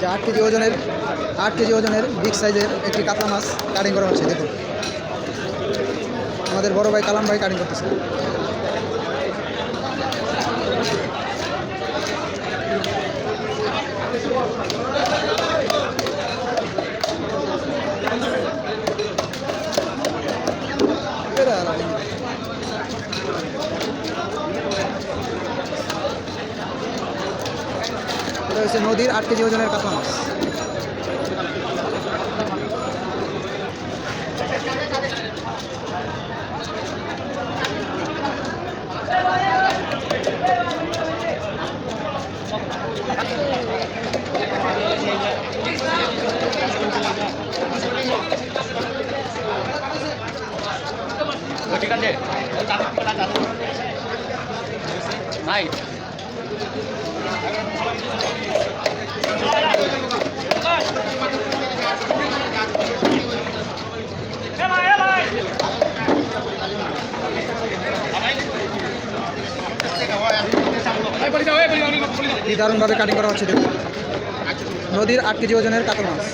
যে 8 কেজি ওজনের বিগ সাইজের একটি কাতলা মাছ কাটিং করা হচ্ছে। দেখুন আমাদের বড় ভাই কালাম ভাই কাটিং করতেছে। এটা হচ্ছে নদীর 8 কেজি ওজনের কাতলা মাছ। ঠিক আছে ভাই দারুণভাবে কাটিং করা হচ্ছে। দেখুন নদীর 8 কেজি ওজনের কাতলা মাছ।